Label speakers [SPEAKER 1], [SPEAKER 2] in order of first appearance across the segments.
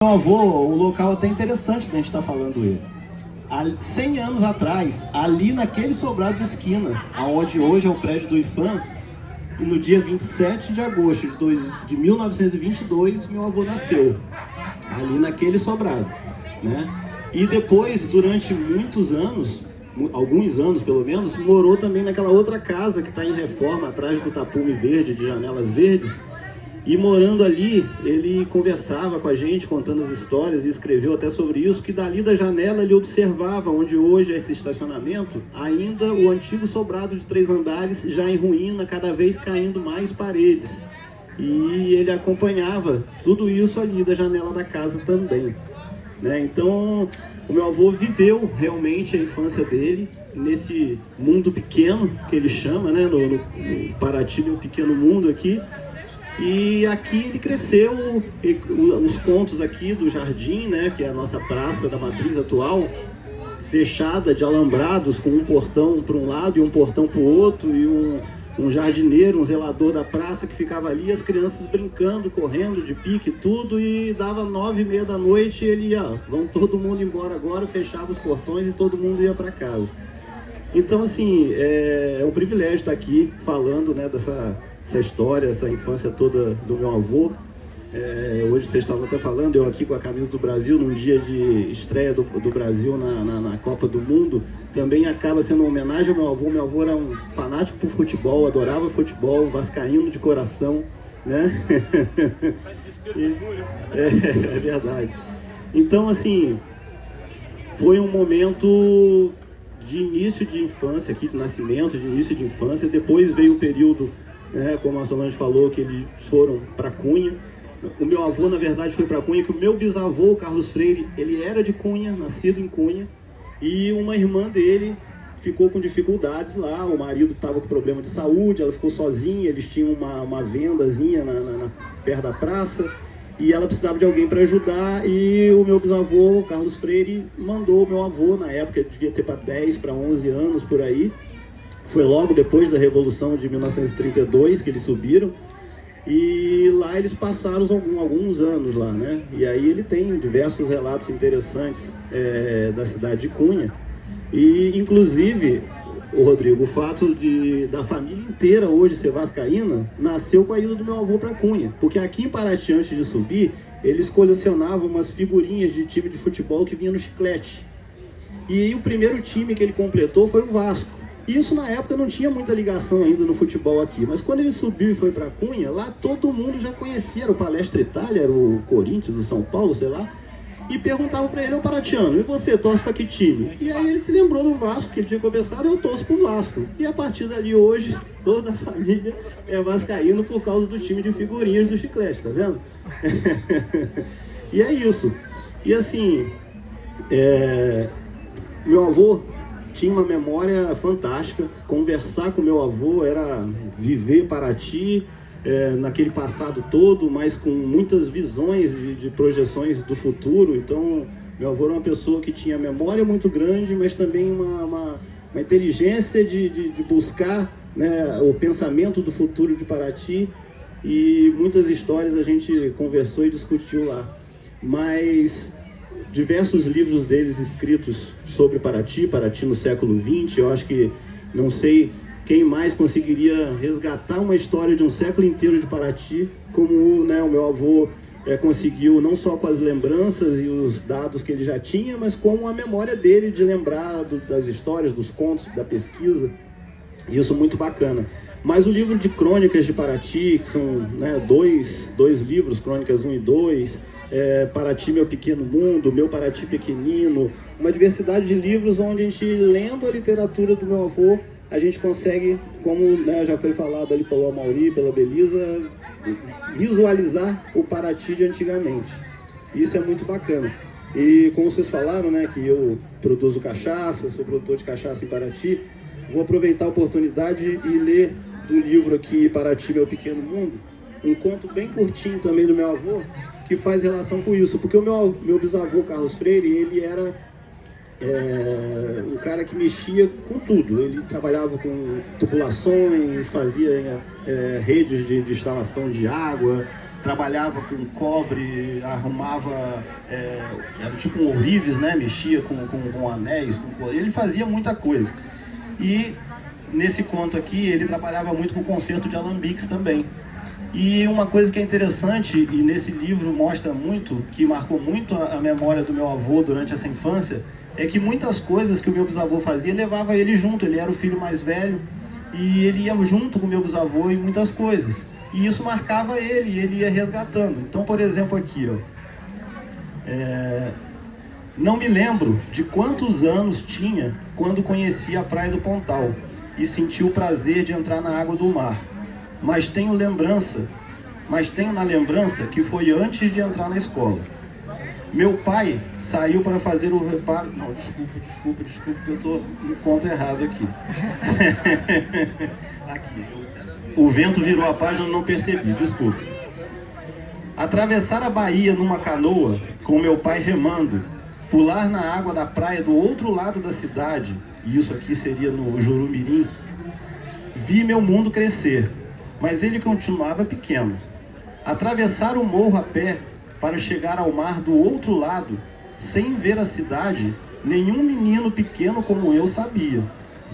[SPEAKER 1] Meu avô, um local até interessante da gente estar falando ele. Há 100 anos atrás, ali naquele sobrado de esquina, aonde hoje é o prédio do IFAM, e no dia 27 de agosto de 1922, meu avô nasceu. Ali naquele sobrado, né? E depois, durante muitos anos, alguns anos pelo menos, morou também naquela outra casa que está em reforma, atrás do tapume verde, de janelas verdes. E morando ali, ele conversava com a gente, contando as histórias, e escreveu até sobre isso, que dali da janela ele observava, onde hoje é esse estacionamento, ainda o antigo sobrado de 3 andares, já em ruína, cada vez caindo mais paredes. E ele acompanhava tudo isso ali da janela da casa também, né? Então, o meu avô viveu realmente a infância dele nesse mundo pequeno, que ele chama, né? No Paraty, um pequeno mundo aqui. E aqui ele cresceu, os contos aqui do jardim, né, que é a nossa praça da matriz atual, fechada de alambrados, com um portão para um lado e um portão para o outro, e um jardineiro, um zelador da praça que ficava ali, as crianças brincando, correndo de pique, tudo, e dava 9h30 da noite e ele ia, vamos todo mundo embora agora, fechava os portões e todo mundo ia para casa. Então, assim, é um privilégio estar aqui falando, né, dessa história, essa infância toda do meu avô. Hoje vocês estavam até falando, eu aqui com a camisa do Brasil, num dia de estreia do Brasil na Copa do Mundo, também acaba sendo uma homenagem ao meu avô. Meu avô era um fanático por futebol, adorava futebol, vascaíno de coração, né? É verdade. Então, assim, foi um momento de início de infância aqui, de nascimento, de início de infância. Depois veio o período, como a Solange falou, que eles foram para Cunha. O meu avô, na verdade, foi para Cunha, que o meu bisavô, Carlos Freire, ele era de Cunha, nascido em Cunha, e uma irmã dele ficou com dificuldades lá, o marido estava com problema de saúde, ela ficou sozinha, eles tinham uma vendazinha perto da praça, e ela precisava de alguém para ajudar, e o meu bisavô, Carlos Freire, mandou o meu avô, na época ele devia ter para 10, para 11 anos, por aí. Foi logo depois da Revolução de 1932 que eles subiram, e lá eles passaram alguns anos lá, né? E aí ele tem diversos relatos interessantes da cidade de Cunha, e inclusive, Rodrigo, o fato da família inteira hoje ser vascaína nasceu com a ida do meu avô para Cunha, porque aqui em Paraty, antes de subir, eles colecionavam umas figurinhas de time de futebol que vinha no chiclete, e aí o primeiro time que ele completou foi o Vasco. Isso na época não tinha muita ligação ainda no futebol aqui, mas quando ele subiu e foi para Cunha, lá todo mundo já conhecia, era o Palestra Itália, era o Corinthians, do São Paulo, sei lá, e perguntava para ele: ô paratiano, e você, torce para que time? E aí ele se lembrou do Vasco, que ele tinha começado, eu torço pro Vasco. E a partir dali hoje, toda a família é vascaíno por causa do time de figurinhas do chiclete, tá vendo? E é isso. E assim, meu avô tinha uma memória fantástica. Conversar com meu avô era viver Paraty, naquele passado todo, mas com muitas visões de projeções do futuro. Então, meu avô era uma pessoa que tinha memória muito grande, mas também uma inteligência de buscar, né, o pensamento do futuro de Paraty, e muitas histórias a gente conversou e discutiu lá. Mas diversos livros deles escritos sobre Paraty no século XX, eu acho que não sei quem mais conseguiria resgatar uma história de um século inteiro de Paraty, como, né, o meu avô conseguiu, não só com as lembranças e os dados que ele já tinha, mas com a memória dele de lembrar das histórias, dos contos, da pesquisa. Isso muito bacana. Mas o livro de crônicas de Paraty, que são, né, dois livros, Crônicas 1 e 2, Paraty, Meu Pequeno Mundo, Meu Paraty Pequenino, uma diversidade de livros onde a gente, lendo a literatura do meu avô, a gente consegue, como, né, já foi falado ali pelo Amauri, pela Belisa, visualizar o Paraty de antigamente. Isso é muito bacana. E como vocês falaram, né, que eu produzo cachaça, sou produtor de cachaça em Paraty, vou aproveitar a oportunidade e ler do livro aqui, Paraty, Meu Pequeno Mundo, um conto bem curtinho também do meu avô, que faz relação com isso, porque o meu bisavô, Carlos Freire, ele era um cara que mexia com tudo. Ele trabalhava com tubulações, fazia redes de instalação de água, trabalhava com cobre, arrumava, era tipo um ourives, né? Mexia com anéis, com cobre. Ele fazia muita coisa. E nesse conto aqui, ele trabalhava muito com concerto de alambiques também. E uma coisa que é interessante, e nesse livro mostra muito, que marcou muito a memória do meu avô durante essa infância, é que muitas coisas que o meu bisavô fazia, levava ele junto. Ele era o filho mais velho e ele ia junto com o meu bisavô em muitas coisas. E isso marcava ele e ele ia resgatando. Então, por exemplo, aqui, ó, não me lembro de quantos anos tinha quando conheci a Praia do Pontal e senti o prazer de entrar na água do mar. Mas tenho na lembrança que foi antes de entrar na escola. Meu pai saiu para fazer o reparo... Não, desculpa, que eu estou no conto errado aqui. Aqui. O vento virou a página e não percebi, desculpa. Atravessar a baía numa canoa, com meu pai remando, pular na água da praia do outro lado da cidade, e isso aqui seria no Jurumirim, vi meu mundo crescer, mas ele continuava pequeno. Atravessar o morro a pé para chegar ao mar do outro lado, sem ver a cidade, nenhum menino pequeno como eu sabia.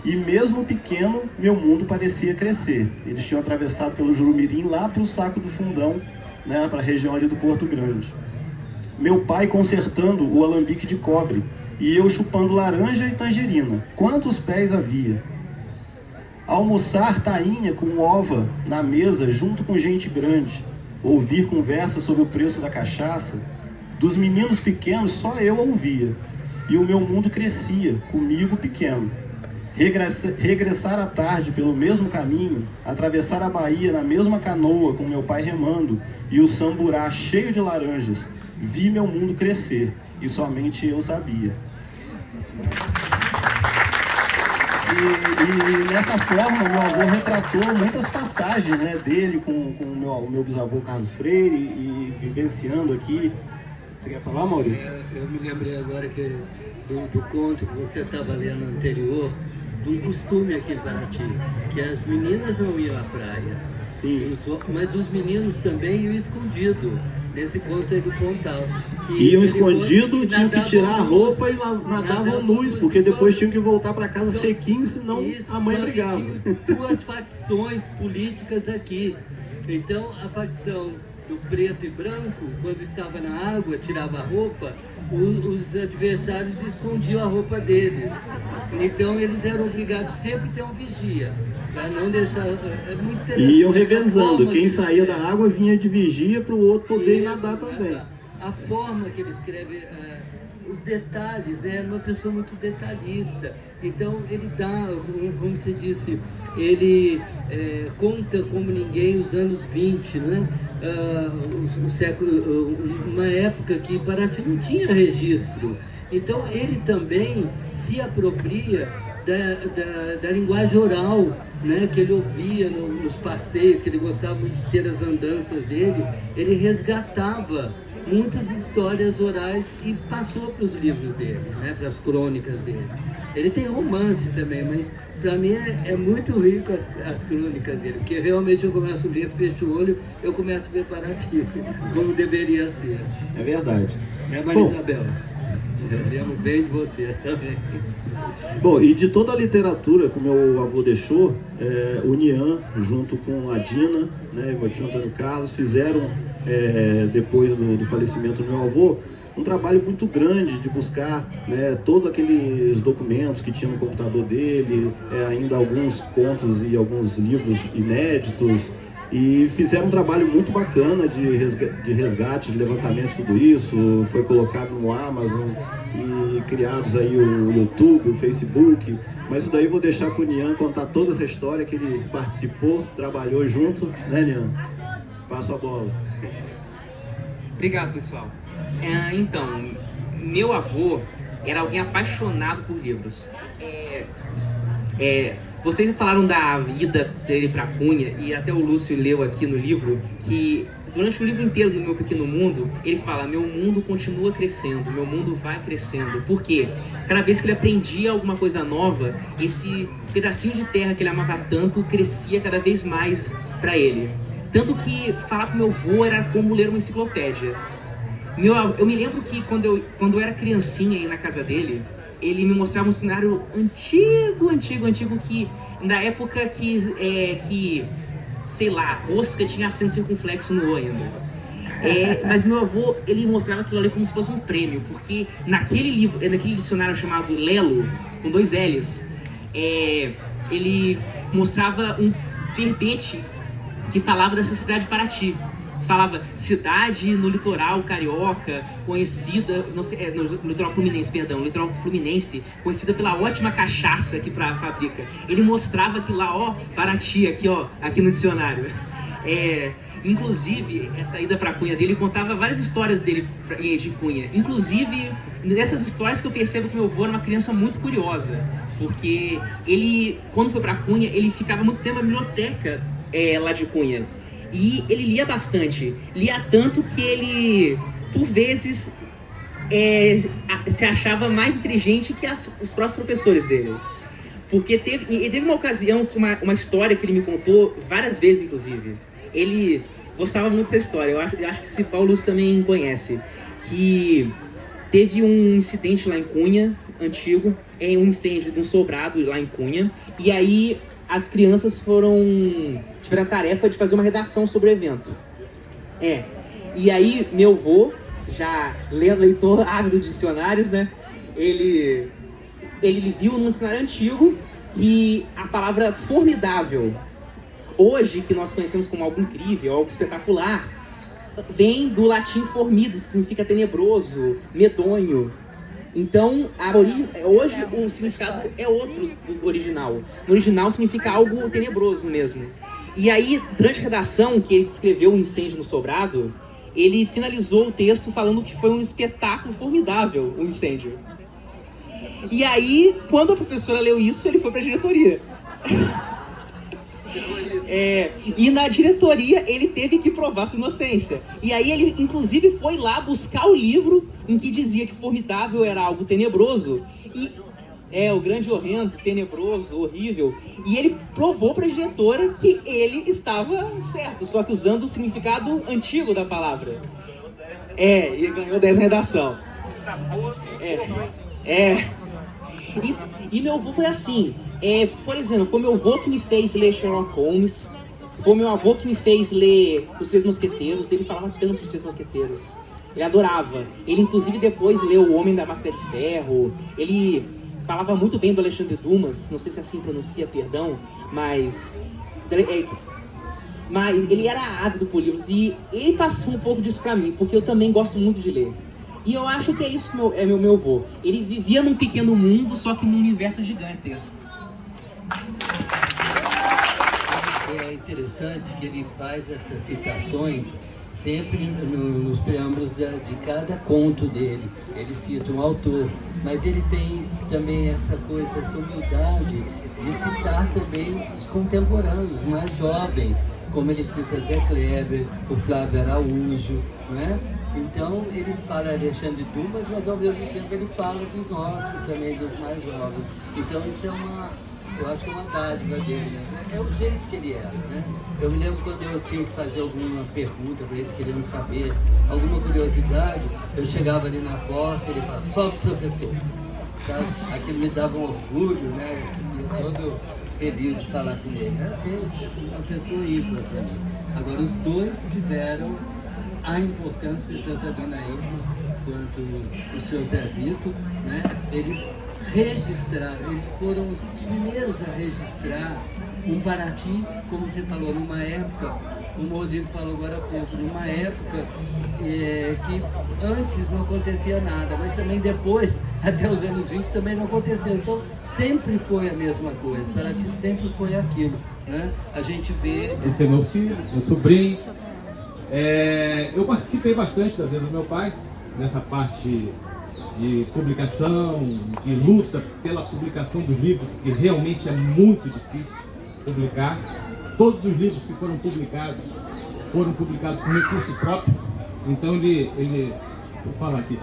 [SPEAKER 1] E mesmo pequeno, meu mundo parecia crescer. Eles tinham atravessado pelo Jurumirim lá para o Saco do Fundão, né, para a região ali do Porto Grande. Meu pai consertando o alambique de cobre e eu chupando laranja e tangerina. Quantos pés havia? Almoçar tainha com ova na mesa junto com gente grande. Ouvir conversa sobre o preço da cachaça. Dos meninos pequenos só eu ouvia. E o meu mundo crescia, comigo pequeno. Regressar à tarde pelo mesmo caminho, atravessar a baía na mesma canoa com meu pai remando e o samburá cheio de laranjas. Vi meu mundo crescer e somente eu sabia. E nessa forma, meu avô retratou muitas passagens, né, dele com o meu bisavô Carlos Freire e vivenciando aqui. Você quer falar, Maurício?
[SPEAKER 2] Eu me lembrei agora do conto que você estava lendo anterior, de um costume aqui em Paraty, que as meninas não iam à praia.
[SPEAKER 1] Sim.
[SPEAKER 2] Mas os meninos também iam escondido. Nesse conto aí do Pontal.
[SPEAKER 1] Iam escondido, tinham que tirar a roupa e nadavam nus, porque depois tinham que voltar para casa sequinho, senão a mãe brigava.
[SPEAKER 2] Tinha duas facções políticas aqui. Então a facção do preto e branco, quando estava na água, tirava a roupa, os adversários escondiam a roupa deles. Então eles eram obrigados sempre a ter um vigia. Para não deixar... É muito interessante.
[SPEAKER 1] E iam revezando. Quem saía da água vinha de vigia para o outro poder ir nadar também.
[SPEAKER 2] A forma que ele escreve, os detalhes, né? É uma pessoa muito detalhista. Então ele dá, como você disse, ele conta como ninguém os anos 20, né? O século, uma época que Paraty não tinha registro. Então ele também se apropria da linguagem oral, né, que ele ouvia nos passeios, que ele gostava muito de ter as andanças dele. Ele resgatava muitas histórias orais e passou para os livros dele, né, para as crônicas dele. Ele tem romance também, mas para mim é muito rico as crônicas dele, porque realmente eu começo a ler, fecho o olho, eu começo a ver Paraty, como deveria ser.
[SPEAKER 1] É verdade.
[SPEAKER 2] Maria Isabel, lembro bem de você também.
[SPEAKER 1] Bom, e de toda a literatura que o meu avô deixou, o Nian, junto com a Dina, né, e o meu tio Antônio Carlos, fizeram, depois do falecimento do meu avô, um trabalho muito grande de buscar, né, todos aqueles documentos que tinha no computador dele, ainda alguns contos e alguns livros inéditos, e fizeram um trabalho muito bacana de resgate, de levantamento de tudo isso. Foi colocado no Amazon e criados aí o YouTube, o Facebook. Mas isso daí eu vou deixar para o Nian contar toda essa história que ele participou, trabalhou junto, né, Nian? Passo a bola.
[SPEAKER 3] Obrigado, pessoal. Então, meu avô era alguém apaixonado por livros. Vocês falaram da vida dele para Cunha, e até o Lúcio leu aqui no livro, que durante o livro inteiro do Meu Pequeno Mundo, ele fala: meu mundo continua crescendo, meu mundo vai crescendo. Por quê? Cada vez que ele aprendia alguma coisa nova, esse pedacinho de terra que ele amava tanto crescia cada vez mais para ele. Tanto que falar com meu avô era como ler uma enciclopédia. Eu me lembro que quando eu era criancinha aí na casa dele, ele me mostrava um cenário antigo, que na época que sei lá, rosca tinha acento circunflexo no O ainda. Mas meu avô, ele mostrava aquilo ali como se fosse um prêmio, porque naquele dicionário chamado Lelo, com 2 L's, ele mostrava um verbete que falava dessa cidade de Paraty. Falava cidade no litoral carioca, conhecida, no litoral fluminense, litoral fluminense, conhecida pela ótima cachaça que fabrica. Ele mostrava que lá, ó, Paraty, aqui no dicionário. Inclusive, essa ida pra Cunha dele, contava várias histórias dele de Cunha. Inclusive, nessas histórias que eu percebo que meu avô era uma criança muito curiosa. Porque ele, quando foi pra Cunha, ele ficava muito tempo na biblioteca lá de Cunha. E ele lia bastante. Lia tanto que ele, por vezes, se achava mais inteligente que os próprios professores dele. Porque teve uma ocasião, uma história que ele me contou várias vezes, inclusive. Ele gostava muito dessa história. Eu acho que esse Paulo Lúcio também conhece. Que teve um incidente lá em Cunha, antigo. Um incêndio de um sobrado lá em Cunha. E aí as crianças tiveram a tarefa de fazer uma redação sobre o evento. E aí meu avô, já leitor ávido de dicionários, né? Ele viu num dicionário antigo que a palavra formidável, hoje, que nós conhecemos como algo incrível, algo espetacular, vem do latim formido, que significa tenebroso, medonho. Então, hoje o significado é outro do original. No original significa algo tenebroso mesmo. E aí, durante a redação, que ele descreveu o incêndio no sobrado, ele finalizou o texto falando que foi um espetáculo formidável, o incêndio. E aí, quando a professora leu isso, ele foi para a diretoria. E na diretoria ele teve que provar sua inocência. E aí ele inclusive foi lá buscar o livro em que dizia que formidável era algo tenebroso. O grande horrendo, tenebroso, horrível. E ele provou para a diretora que ele estava certo, só que usando o significado antigo da palavra. E ganhou 10 na redação. E meu avô foi assim. Por exemplo, foi meu avô que me fez ler Sherlock Holmes. Foi meu avô que me fez ler Os Três Mosqueteiros. Ele falava tanto dos Três Mosqueteiros. Ele adorava. Ele, inclusive, depois leu O Homem da Máscara de Ferro. Ele falava muito bem do Alexandre Dumas. Não sei se assim pronuncia, perdão. Mas ele era ávido por livros. E ele passou um pouco disso pra mim, porque eu também gosto muito de ler. E eu acho que é isso que meu avô. Ele vivia num pequeno mundo, só que num universo gigantesco.
[SPEAKER 2] É interessante que ele faz essas citações sempre nos preâmbulos de cada conto dele. Ele cita um autor, mas ele tem também essa humildade de citar também os contemporâneos, os mais jovens, como ele cita Zé Kleber, o Flávio Araújo, né? Então ele fala Alexandre Dumas, mas ao mesmo tempo ele fala dos nossos também, dos mais jovens. Então isso eu acho uma dádiva dele, né? É o jeito que ele era, né? Eu me lembro quando eu tinha que fazer alguma pergunta para ele, querendo saber, alguma curiosidade, eu chegava ali na porta e ele falava, sobe professor. Tá? Aquilo me dava um orgulho, né? Eu todo feliz de falar com ele. Era uma pessoa ímpar para mim. Agora os dois tiveram a importância, tanto a Dona Ilma quanto o seu Zezito, né? Eles foram os primeiros a registrar um Paraty, como você falou, numa época, como o Rodrigo falou agora há pouco, numa época que antes não acontecia nada, mas também depois, até os anos 20, também não aconteceu. Então, sempre foi a mesma coisa, Paraty sempre foi aquilo, né? A gente vê...
[SPEAKER 4] Esse é meu filho, meu sobrinho. Eu participei bastante da vida do meu pai, nessa parte de publicação, de luta pela publicação dos livros, que realmente é muito difícil publicar. Todos os livros que foram publicados com recurso próprio. Então vou falar aqui,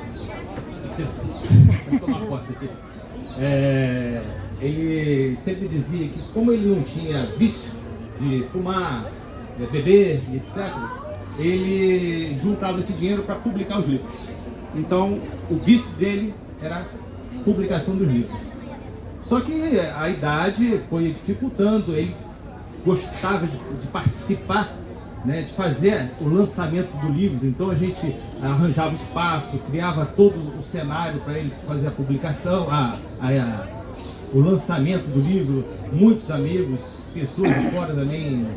[SPEAKER 4] vou tomar posse aqui. Ele sempre dizia que como ele não tinha vício de fumar, beber, etc., ele juntava esse dinheiro para publicar os livros. Então, o vício dele era a publicação dos livros. Só que a idade foi dificultando, ele gostava de participar, né, de fazer o lançamento do livro. Então a gente arranjava espaço, criava todo o cenário para ele fazer a publicação, o lançamento do livro. Muitos amigos, pessoas de fora também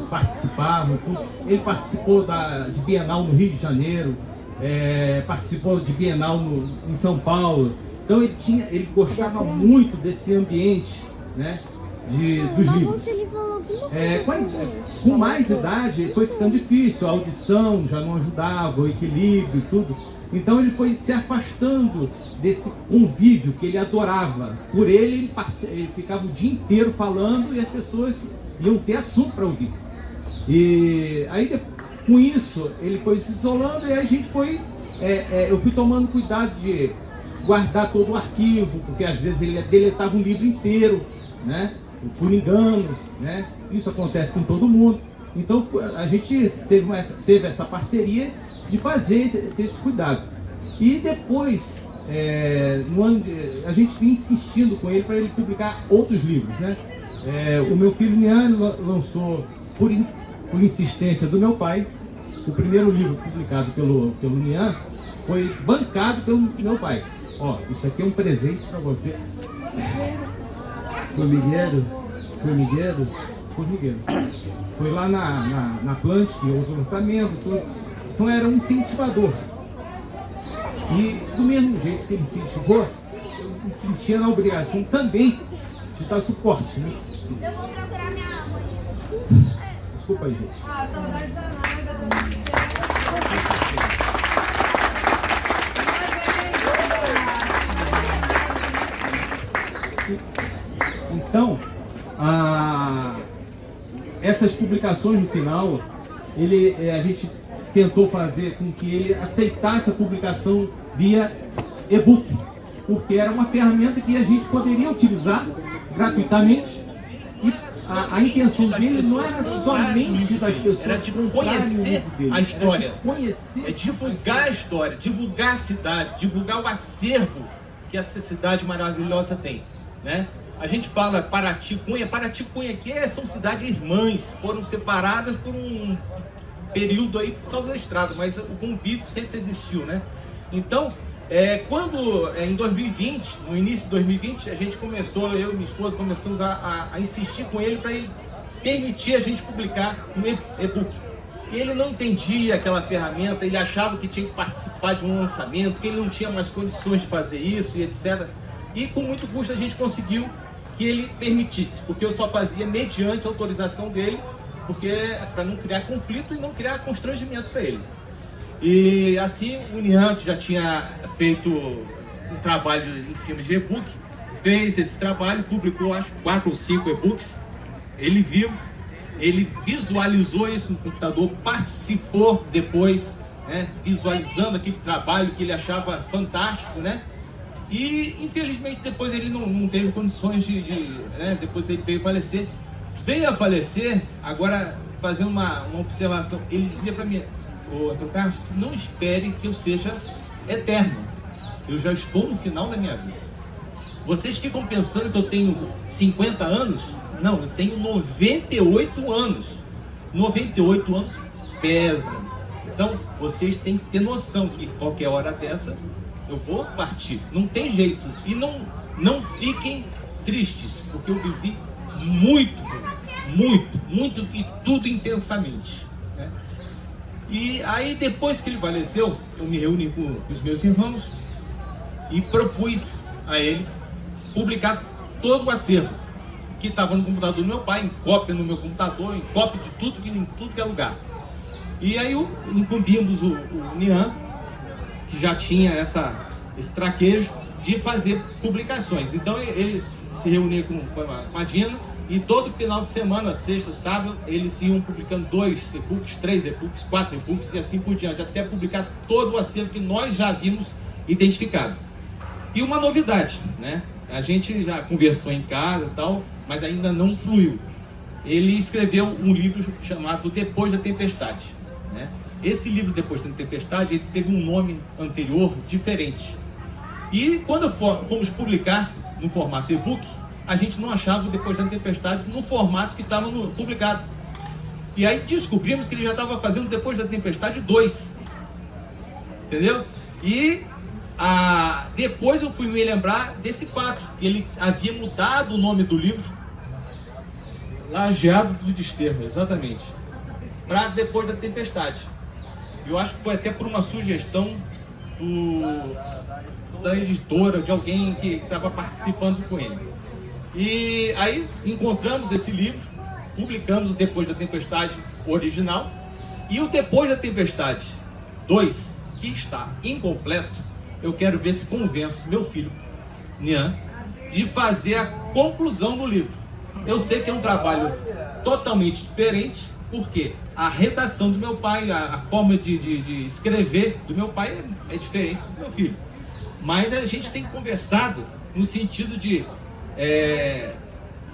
[SPEAKER 4] participavam. Ele participou de Bienal no Rio de Janeiro, participou de Bienal em São Paulo. Então ele gostava muito desse ambiente, né, dos livros. Com mais idade foi ficando difícil, a audição já não ajudava, o equilíbrio e tudo. Então ele foi se afastando desse convívio que ele adorava. Por ele ficava o dia inteiro falando e as pessoas iam ter assunto para ouvir. E aí com isso ele foi se isolando e a gente eu fui tomando cuidado de guardar todo o arquivo, porque às vezes ele deletava um livro inteiro, né, por engano, né? Isso acontece com todo mundo. Então a gente teve essa parceria de ter esse cuidado. E depois, a gente vinha insistindo com ele para ele publicar outros livros, né? O meu filho Nian lançou, por insistência do meu pai, o primeiro livro publicado pelo Nian foi bancado pelo meu pai. Ó, isso aqui é um presente para você. Formigueiro. Foi lá na Plant, que houve o lançamento, tudo. Então era um incentivador. E do mesmo jeito que ele incentivou, eu me sentia na obrigação também de dar suporte, né?
[SPEAKER 5] Eu vou procurar minha árvore.
[SPEAKER 4] Desculpa aí, gente.
[SPEAKER 5] Saudade danada.
[SPEAKER 4] Então, essas publicações no final, a gente tentou fazer com que ele aceitasse a publicação via e-book, porque era uma ferramenta que a gente poderia utilizar gratuitamente. E a intenção dele não era somente das pessoas,
[SPEAKER 6] era de conhecer a história, divulgar a história, divulgar a cidade, divulgar o acervo que essa cidade maravilhosa tem, né? A gente fala Paraty e Cunha, que são cidades irmãs, foram separadas por um período aí por causa da estrada, mas o convívio sempre existiu, né? Então, quando em 2020, no início de 2020, a gente começou, eu e minha esposa começamos a insistir com ele para ele permitir a gente publicar um e-book. Ele não entendia aquela ferramenta, ele achava que tinha que participar de um lançamento, que ele não tinha mais condições de fazer isso e etc. E com muito custo a gente conseguiu que ele permitisse, porque eu só fazia mediante a autorização dele, porque para não criar conflito e não criar constrangimento para ele. E assim o Nian, que já tinha feito um trabalho em cima de e-book, fez esse trabalho, publicou acho 4 ou 5 e-books, ele vivo, ele visualizou isso no computador, participou depois, né, visualizando aquele trabalho que ele achava fantástico, né? E infelizmente depois ele não teve condições né, depois ele veio a falecer, agora fazendo uma observação, ele dizia para mim: ô Antônio Carlos, não espere que eu seja eterno, eu já estou no final da minha vida. Vocês ficam pensando que eu tenho 50 anos? Não, eu tenho 98 anos. 98 anos pesam. Então, vocês têm que ter noção que qualquer hora dessa eu vou partir. Não tem jeito. E não fiquem tristes, porque eu vivi muito e tudo intensamente, né? E aí, depois que ele faleceu, eu me reuni com os meus irmãos e propus a eles publicar todo o acervo que estava no computador do meu pai, em cópia no meu computador, em cópia de tudo que é lugar. E aí incumbimos o Nian, que já tinha esse traquejo de fazer publicações. Então ele se reunia com a Dina e todo final de semana, sexta, sábado, eles iam publicando 2 e-books, 3 e-books, 4 e-books e assim por diante, até publicar todo o acervo que nós já havíamos identificado. E uma novidade, né? A gente já conversou em casa e tal, mas ainda não fluiu. ele escreveu um livro chamado Depois da Tempestade, né? Esse livro, Depois da Tempestade, ele teve um nome anterior diferente. E quando fomos publicar no formato e-book, a gente não achava o Depois da Tempestade no formato que estava publicado. E aí descobrimos que ele já estava fazendo Depois da Tempestade 2. Entendeu? E depois eu fui me lembrar desse fato, que ele havia mudado o nome do livro, Lajeado do Desterro, exatamente, para Depois da Tempestade. Eu acho que foi até por uma sugestão da editora, de alguém que estava participando com ele. E aí encontramos esse livro, publicamos o Depois da Tempestade original, e o Depois da Tempestade 2, que está incompleto, eu quero ver se convenço meu filho, Nian, de fazer a conclusão do livro. Eu sei que é um trabalho totalmente diferente, porque a redação do meu pai, a forma de escrever do meu pai é diferente do meu filho. Mas a gente tem conversado no sentido de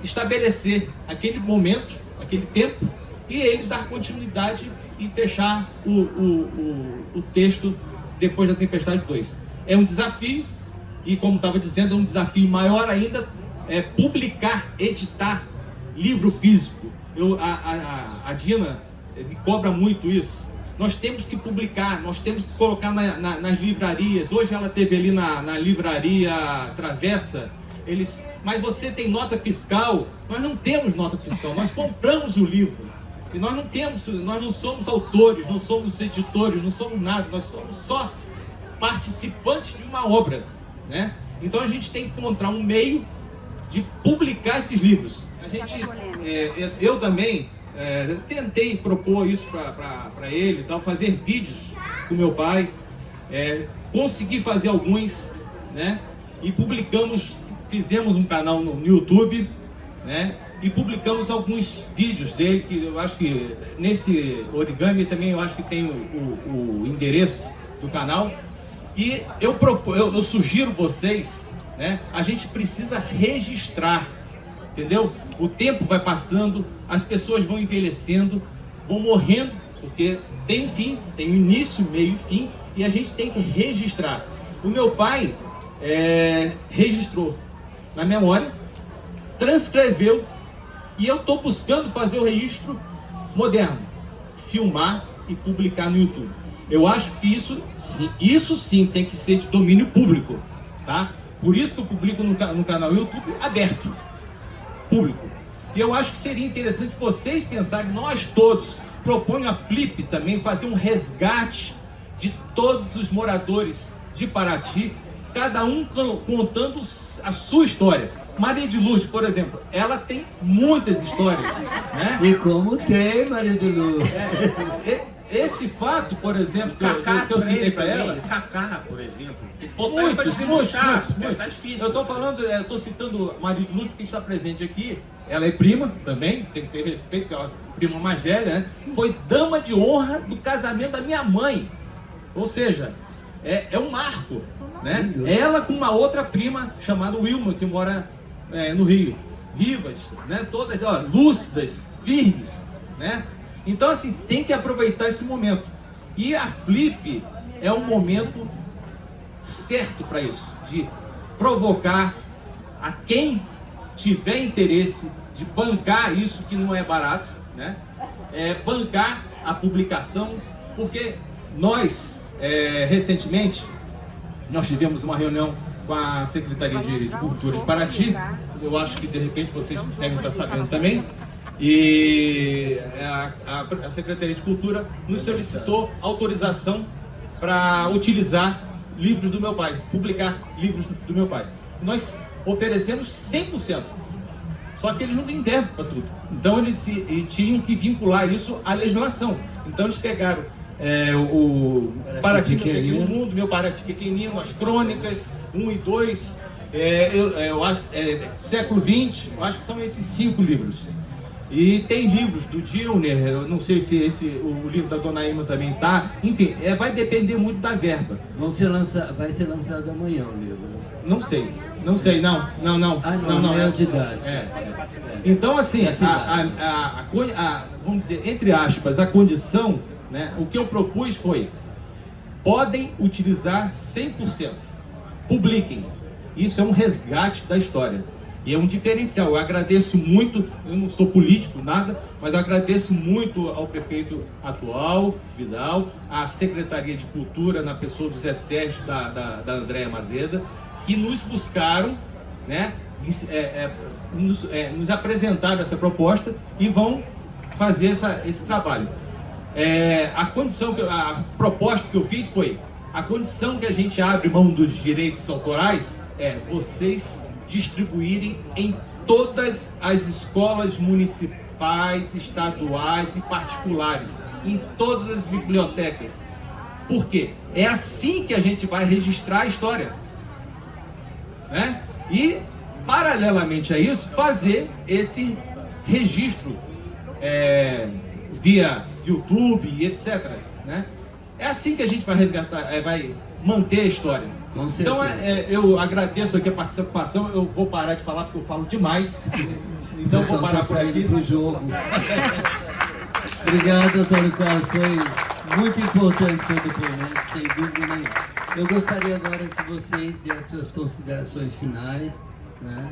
[SPEAKER 6] estabelecer aquele momento, aquele tempo, e ele dar continuidade e fechar o texto Depois da Tempestade 2. É um desafio, e como estava dizendo, é um desafio maior ainda, publicar, editar livro físico. A Dina me cobra muito isso. Nós temos que publicar, nós temos que colocar nas livrarias. Hoje ela teve ali na livraria Travessa, mas você tem nota fiscal? Nós não temos nota fiscal, nós compramos o livro. E nós não somos autores, não somos editores, não somos nada, nós somos só participantes de uma obra, né? Então a gente tem que encontrar um meio de publicar esses livros. Eu também tentei propor isso para ele e tal, fazer vídeos com meu pai, consegui fazer alguns, né? E fizemos um canal no YouTube, né? E publicamos alguns vídeos dele, que eu acho que nesse origami também eu acho que tem o endereço do canal. E eu sugiro vocês, né? A gente precisa registrar, entendeu? O tempo vai passando, as pessoas vão envelhecendo, vão morrendo, porque tem um fim, tem um início, meio e fim, e a gente tem que registrar. O meu pai registrou na memória, transcreveu, e eu estou buscando fazer o registro moderno, filmar e publicar no YouTube. Eu acho que isso sim tem que ser de domínio público, tá? Por isso que eu publico no canal YouTube aberto, público. E eu acho que seria interessante vocês pensarem, nós todos, proponho a Flip também fazer um resgate de todos os moradores de Paraty, cada um contando a sua história. Maria de Lourdes, por exemplo, ela tem muitas histórias, né?
[SPEAKER 2] E como tem, Maria de Lourdes?
[SPEAKER 6] Esse fato, por exemplo, que eu citei para ela...
[SPEAKER 7] Cacá, por exemplo.
[SPEAKER 6] Muitos.
[SPEAKER 7] Tá difícil.
[SPEAKER 6] Eu estou citando Maria de Lourdes porque está presente aqui. Ela é prima também, tem que ter respeito, porque ela é prima mais velha, né? Foi dama de honra do casamento da minha mãe. Ou seja, é um marco, né? Ela com uma outra prima chamada Wilma, que mora no Rio. Vivas, né? Todas lúcidas, firmes, né? Então, assim, tem que aproveitar esse momento. E a Flip é um momento certo para isso, de provocar a quem tiver interesse de bancar isso, que não é barato, né? Bancar a publicação, porque nós, recentemente, nós tivemos uma reunião com a Secretaria de Cultura de Paraty. Eu acho que, de repente, vocês devem estar sabendo também. E a Secretaria de Cultura nos solicitou autorização para utilizar livros do meu pai, publicar livros do meu pai. Nós oferecemos 100%, só que eles não têm verba para tudo. Então eles tinham que vincular isso à legislação. Então eles pegaram o Paraty no Mundo, meu Paraty Pequenino, as Crônicas 1 e 2, Século XX, eu acho que são esses 5 livros. E tem livros do Dilner, eu não sei se o livro da Dona Ima também tá. Enfim, vai depender muito da verba.
[SPEAKER 2] Vai ser lançado amanhã o livro.
[SPEAKER 6] Não sei, não.
[SPEAKER 2] Não, de idade.
[SPEAKER 6] Então, assim,
[SPEAKER 2] Essa
[SPEAKER 6] vamos dizer, entre aspas, a condição, né, o que eu propus foi, podem utilizar 100%, publiquem. Isso é um resgate da história. E é um diferencial. Eu agradeço muito, eu não sou político, nada, mas eu agradeço muito ao prefeito atual, Vidal, à Secretaria de Cultura, na pessoa do Zé Sérgio, da Andréa Mazeda, que nos buscaram, né, nos apresentaram essa proposta e vão fazer esse trabalho. A proposta que eu fiz foi, a condição que a gente abre mão dos direitos autorais é vocês distribuírem em todas as escolas municipais, estaduais e particulares, em todas as bibliotecas. Por quê? É assim que a gente vai registrar a história, né? E, paralelamente a isso, fazer esse registro via YouTube e etc, né? É assim que a gente vai resgatar, vai manter a história.
[SPEAKER 2] Com certeza.
[SPEAKER 6] Então, eu agradeço aqui a participação. Eu vou parar de falar porque eu falo demais. Então, eu vou parar por aqui.
[SPEAKER 2] Pro jogo. Obrigado, Antônio Carlos. Foi muito importante o seu depoimento, sem dúvida nenhuma. Eu gostaria agora que vocês dessem suas considerações finais, né?